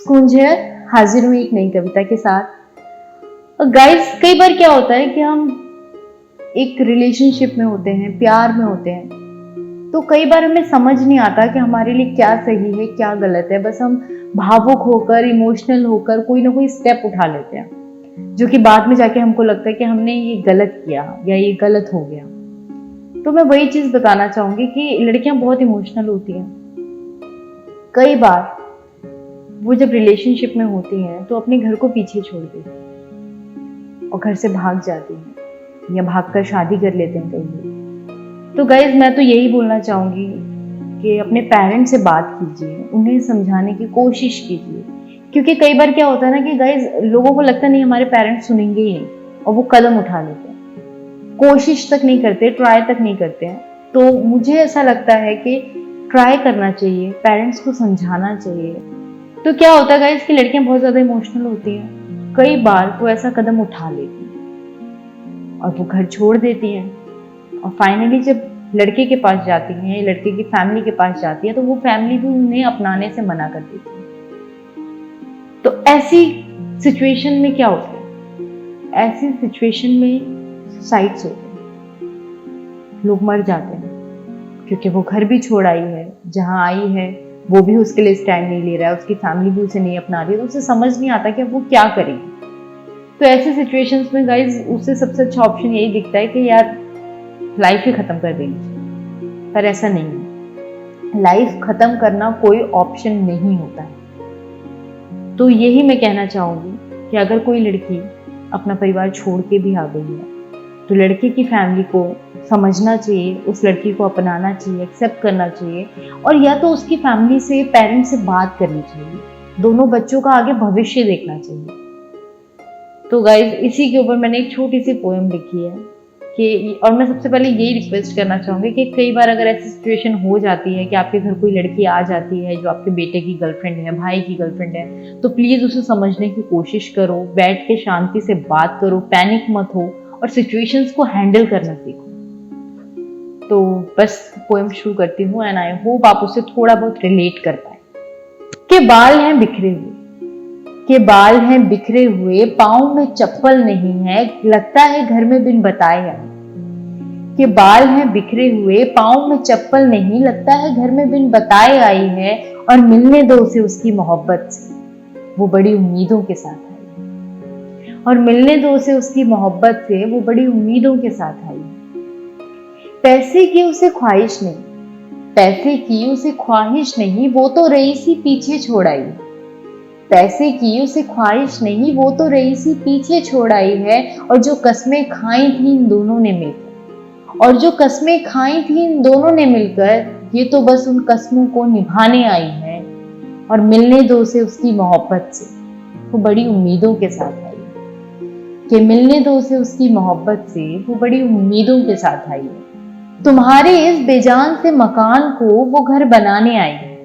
स्कूंजर हाजिर हुई एक नई कविता के साथ। गाइस, कई बार क्या होता है कि हम एक रिलेशनशिप में होते हैं, प्यार में होते हैं, तो कई बार हमें समझ नहीं आता कि हमारे लिए क्या सही है क्या गलत है। बस हम भावुक होकर, इमोशनल होकर कोई ना कोई स्टेप उठा लेते हैं, जो कि बाद में जाके हमको लगता है कि हमने ये गलत किया या ये गलत हो गया। तो मैं वही चीज बताना चाहूंगी कि लड़कियां बहुत इमोशनल होती हैं। कई बार वो जब रिलेशनशिप में होती हैं तो अपने घर को पीछे छोड़ देती हैं और घर से भाग जाती हैं या भागकर शादी कर लेते हैं कई लोग। तो गाइज, मैं तो यही बोलना चाहूंगी कि अपने पेरेंट्स से बात कीजिए, उन्हें समझाने की कोशिश कीजिए, क्योंकि कई बार क्या होता है ना कि गाइज, लोगों को लगता नहीं हमारे पेरेंट्स सुनेंगे ही नहीं और वो कदम उठा लेते हैं, कोशिश तक नहीं करते, ट्राई तक नहीं करते हैं। तो मुझे ऐसा लगता है कि ट्राई करना चाहिए, पेरेंट्स को समझाना चाहिए। तो क्या होता है गाइस कि लड़कियां बहुत ज्यादा इमोशनल होती हैं, कई बार वो ऐसा कदम उठा लेती हैं और वो घर छोड़ देती हैं, और फाइनली जब लड़के के पास जाती हैं, लड़के की फैमिली के पास जाती है, तो वो फैमिली भी उन्हें अपनाने से मना कर देती है। तो ऐसी सिचुएशन में क्या होता है? ऐसी सिचुएशन में सुसाइड्स होते हैं, लोग मर जाते हैं, क्योंकि वो घर भी छोड़ आई है, जहां आई है वो भी उसके लिए स्टैंड नहीं ले रहा है, उसकी फैमिली भी उसे नहीं अपना रही है, तो उसे समझ नहीं आता कि वो क्या करेगी। तो ऐसे सिचुएशंस में गाइज, उसे सबसे अच्छा ऑप्शन यही दिखता है कि यार लाइफ ही खत्म कर देनी चाहिए, पर ऐसा नहीं है। लाइफ खत्म करना कोई ऑप्शन नहीं होता है। तो यही मैं कहना चाहूंगी कि अगर कोई लड़की अपना परिवार छोड़ के भी आ गई है, तो लड़के की फैमिली को समझना चाहिए, उस लड़की को अपनाना चाहिए, एक्सेप्ट करना चाहिए, और या तो उसकी फैमिली से, पेरेंट्स से बात करनी चाहिए, दोनों बच्चों का आगे भविष्य देखना चाहिए। तो गाइज, इसी के ऊपर मैंने एक छोटी सी पोएम लिखी है कि, और मैं सबसे पहले यही रिक्वेस्ट करना चाहूंगी कि कई बार अगर ऐसी सिचुएशन हो जाती है कि आपके घर कोई लड़की आ जाती है जो आपके बेटे की गर्लफ्रेंड है, भाई की गर्लफ्रेंड है, तो प्लीज उसे समझने की कोशिश करो, बैठ के शांति से बात करो, पैनिक मत हो और सिचुएशंस को हैंडल करना सीखो। तो बस पोएम शुरू करती हूँ, एंड आई होप आप उससे थोड़ा बहुत रिलेट कर पाए। के बाल हैं बिखरे हुए, के बाल हैं बिखरे हुए, पाँव में चप्पल नहीं है, लगता है घर में बिन बताए आई। के बाल हैं बिखरे हुए, पाँव में चप्पल नहीं, लगता है घर में बिन बताए आई है, और मिलने दो उसे उसकी मोहब्बत से, वो बड़ी उम्मीदों के साथ आई। और मिलने दो उसे उसकी मोहब्बत से, वो बड़ी उम्मीदों के साथ आई। पैसे की उसे ख्वाहिश नहीं, पैसे की उसे ख्वाहिश नहीं, वो तो रईसी पीछे छोड़ आई। पैसे की उसे ख्वाहिश नहीं, वो तो रईसी पीछे छोड़ आई है, और जो कस्में खाई थी इन दोनों ने मिलकर, और जो कस्में खाई थी इन दोनों ने मिलकर, ये तो बस उन कस्मों को निभाने आई है, और मिलने दो उसे उसकी मोहब्बत से, वो बड़ी उम्मीदों के साथ आई। कि मिलने दो उसे उसकी मोहब्बत से, वो बड़ी उम्मीदों के साथ आई है। तुम्हारे इस बेजान से मकान को वो घर बनाने आई है,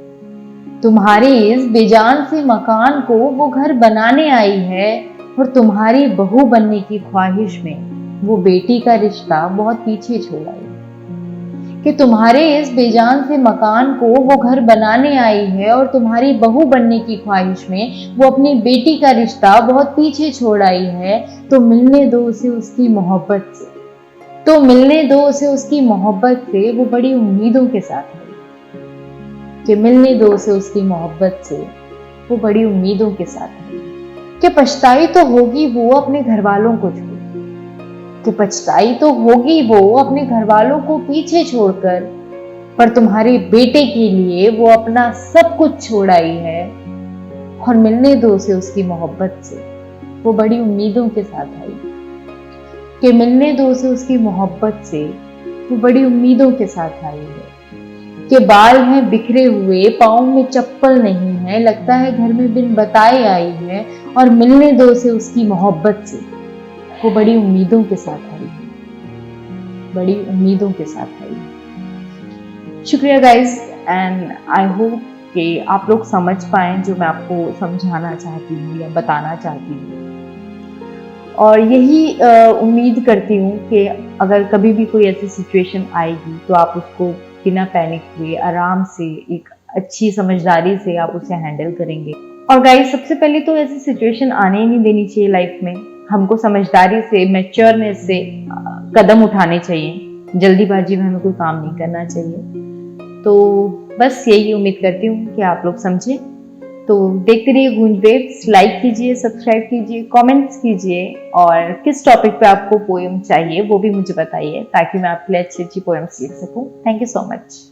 तुम्हारे इस बेजान से मकान को वो घर बनाने आई है, और तुम्हारी बहू बनने की ख्वाहिश में वो बेटी का रिश्ता बहुत पीछे छोड़ आई। कि तुम्हारे इस बेजान से मकान को वो घर बनाने आई है, और तुम्हारी बहू बनने की ख्वाहिश में वो अपनी बेटी का रिश्ता बहुत पीछे छोड़ आई है। तो मिलने दो उसे उसकी मोहब्बत से, तो मिलने दो उसे उसकी मोहब्बत से, वो बड़ी उम्मीदों के साथ है। कि मिलने दो उसे उसकी मोहब्बत से, वो बड़ी उम्मीदों के साथ है। कि पछताई तो होगी वो अपने घर वालों को छोड़, कि पछताई तो होगी वो अपने घर वालों को पीछे छोड़कर, पर तुम्हारे बेटे के लिए वो अपना सब कुछ छोड़ आई है। और मिलने दो उसे उसकी मोहब्बत से, वो बड़ी उम्मीदों के साथ आई। कि मिलने दो उसे उसकी मोहब्बत से, वो बड़ी उम्मीदों के साथ आई है। कि बाल हैं बिखरे हुए, पाँव में चप्पल नहीं है, लगता है घर में बिन बताए आई है, और मिलने दो उसे उसकी मोहब्बत से, वो बड़ी उम्मीदों के साथ आई है, बड़ी उम्मीदों के साथ आई है। शुक्रिया गाइस, एंड आई होप कि आप लोग समझ पाए जो मैं आपको समझाना चाहती हूँ या बताना चाहती हूँ। और यही उम्मीद करती हूँ कि अगर कभी भी कोई ऐसी सिचुएशन आएगी तो आप उसको बिना पैनिक हुए आराम से, एक अच्छी समझदारी से आप उसे हैंडल करेंगे। और गाइस सबसे पहले तो ऐसी सिचुएशन आने ही नहीं देनी चाहिए लाइफ में। हमको समझदारी से, मैच्योरनेस से कदम उठाने चाहिए। जल्दीबाजी में हमें कोई काम नहीं करना चाहिए। तो बस यही उम्मीद करती हूँ कि आप लोग समझें। तो देखते रहिए गूंज वेव्स, लाइक कीजिए, सब्सक्राइब कीजिए, कमेंट्स कीजिए, और किस टॉपिक पे आपको पोएम चाहिए वो भी मुझे बताइए, ताकि मैं आपके लिए अच्छी अच्छी पोएम्स लिख सकूं। Thank you so much.